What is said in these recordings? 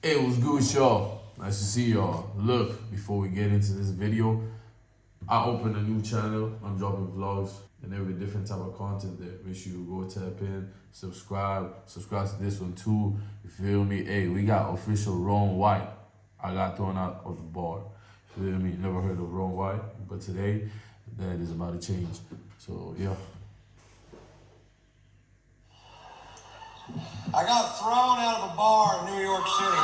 Hey, what's good with y'all? Nice to see y'all. Look, before we get into this video, I opened a new channel. I'm dropping vlogs and every different type of content there. Make sure you go tap in, subscribe to this one too. You feel me? Hey, we got official Ron White. I got thrown out of the bar. You feel me? Never heard of Ron White, but today that is about to change. So yeah. I got thrown out of a bar in New York City.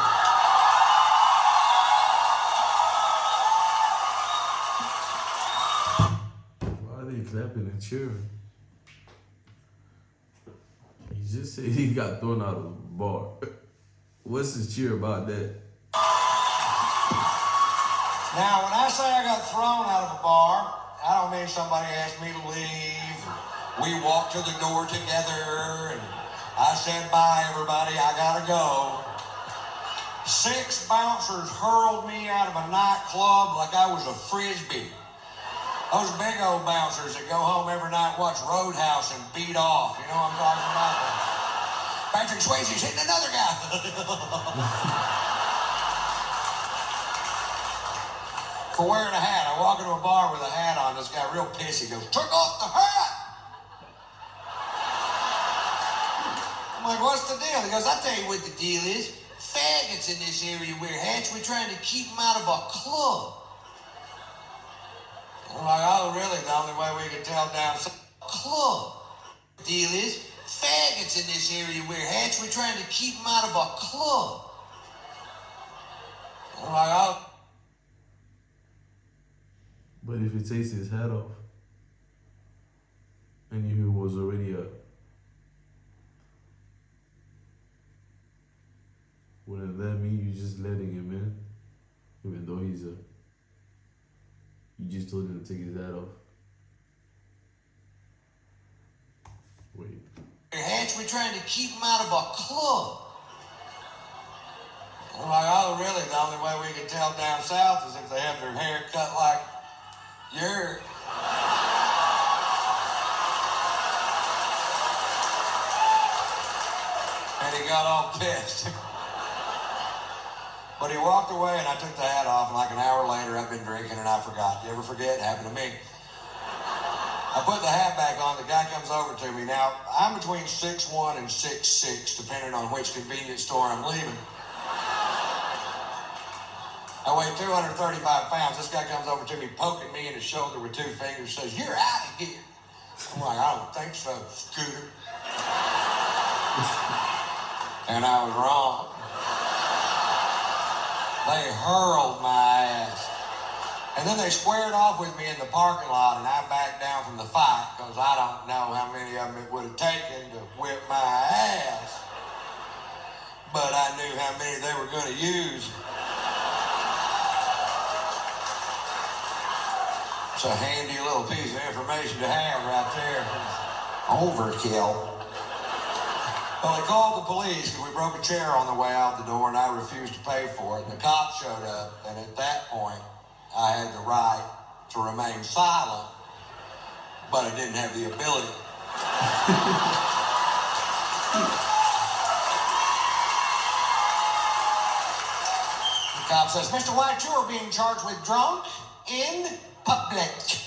Why are they clapping and cheering? He just said he got thrown out of the bar. What's the cheer about that? Now, when I say I got thrown out of a bar, I don't mean somebody asked me to leave. We walked to the door together and I said, bye, everybody, I gotta go. 6 bouncers hurled me out of a nightclub like I was a frisbee. Those big old bouncers that go home every night, watch Roadhouse and beat off. You know what I'm talking about? Patrick Swayze's hitting another guy. For wearing a hat. I walk into a bar with a hat on. This guy real pissy goes, took off the hat. I'm like, what's the deal? He goes, I'll tell you what the deal is. Faggots in this area wear hats. We're trying to keep them out of a club. I'm like, oh, really? The only way we can tell down club. The deal is, faggots in this area wear hats. We're trying to keep them out of a club. I'm like, oh. But if he takes his hat off and he was already up, wouldn't that mean you just letting him in? Even though he's a... You just told him to take his hat off. Wait. Hats, we're trying to keep them out of a club. I'm like, oh, really? The only way we can tell down south is if they have their hair cut like yours. And he got all pissed. But he walked away and I took the hat off, and like an hour later I've been drinking and I forgot. You ever forget? It happened to me. I put the hat back on, the guy comes over to me. Now, I'm between 6'1" and 6'6", depending on which convenience store I'm leaving. I weigh 235 pounds. This guy comes over to me, poking me in the shoulder with 2 fingers, says, you're out of here. I'm like, I don't think so, Scooter. And I was wrong. They hurled my ass. And then they squared off with me in the parking lot, and I backed down from the fight because I don't know how many of them it would have taken to whip my ass. But I knew how many they were going to use. It's a handy little piece of information to have right there. Overkill. Well, they called the police because we broke a chair on the way out the door and I refused to pay for it. And the cops showed up, and at that point, I had the right to remain silent, but I didn't have the ability. The cop says, Mr. White, you are being charged with drunk in public.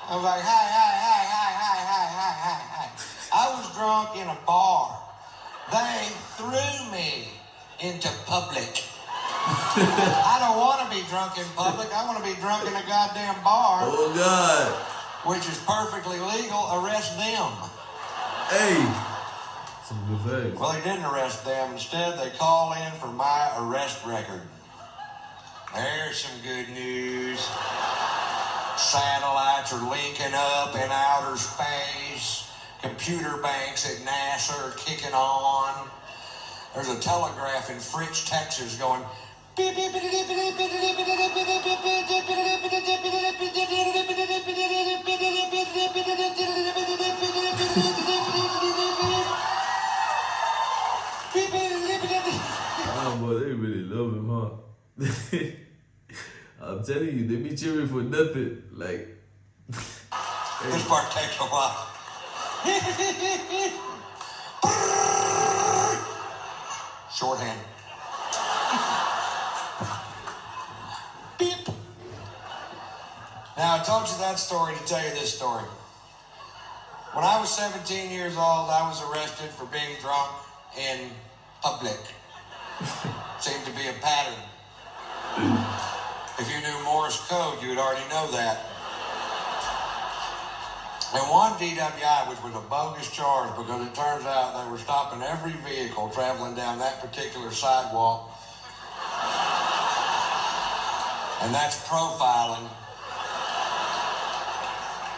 I was like, hi. I was drunk in a bar. They threw me into public. I don't want to be drunk in public. I want to be drunk in a goddamn bar. Oh, God. Which is perfectly legal. Arrest them. Hey. Some good things. Well, they didn't arrest them. Instead, they call in for my arrest record. There's some good news. Satellites are linking up in outer space. Computer banks at NASA are kicking on. There's a telegraph in Fritch, Texas going... Oh, boy, they really love him, huh? I'm telling you, they be cheering for nothing. Like... This part takes a while. Shorthand. Now, I told you that story to tell you this story. When I was 17 years old, I was arrested for being drunk in public. Seemed to be a pattern. If you knew Morse code, you would already know that. And one DWI, which was a bogus charge because it turns out they were stopping every vehicle traveling down that particular sidewalk. And that's profiling,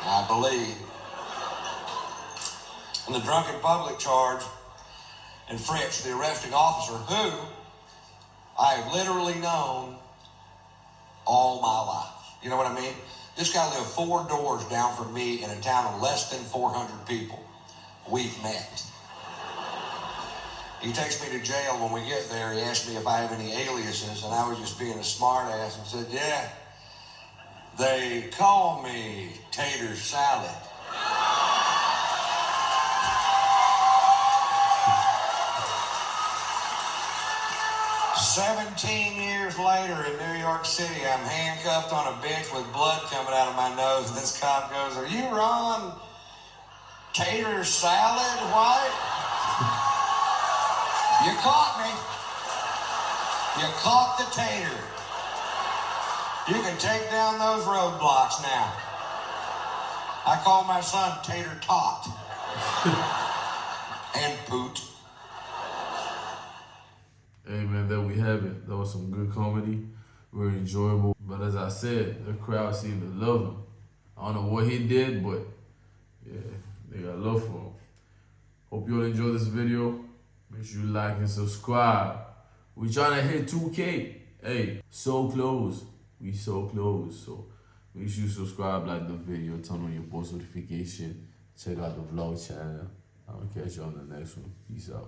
I believe. And the drunken public charge and Fritz, the arresting officer, who I have literally known all my life. You know what I mean? This guy lived 4 doors down from me in a town of less than 400 people. We've met. He takes me to jail. When we get there, he asks me if I have any aliases, and I was just being a smart ass and said, yeah, they call me Tater Salad. 17 years later in New York City, I'm handcuffed on a bench with blood coming out of my nose, and this cop goes, are you Ron Tater Salad White? You caught me. You caught the tater. You can take down those roadblocks now. I call my son Tater Tot. And Poot. Hey man, there we have it. That was some good comedy. Very enjoyable. But as I said, the crowd seemed to love him. I don't know what he did, but yeah, they got love for him. Hope you all enjoy this video. Make sure you like and subscribe. We trying to hit 2K. Hey, so close. We so close. So make sure you subscribe, like the video, turn on your post notification. Check out the vlog channel. I'll catch you on the next one. Peace out.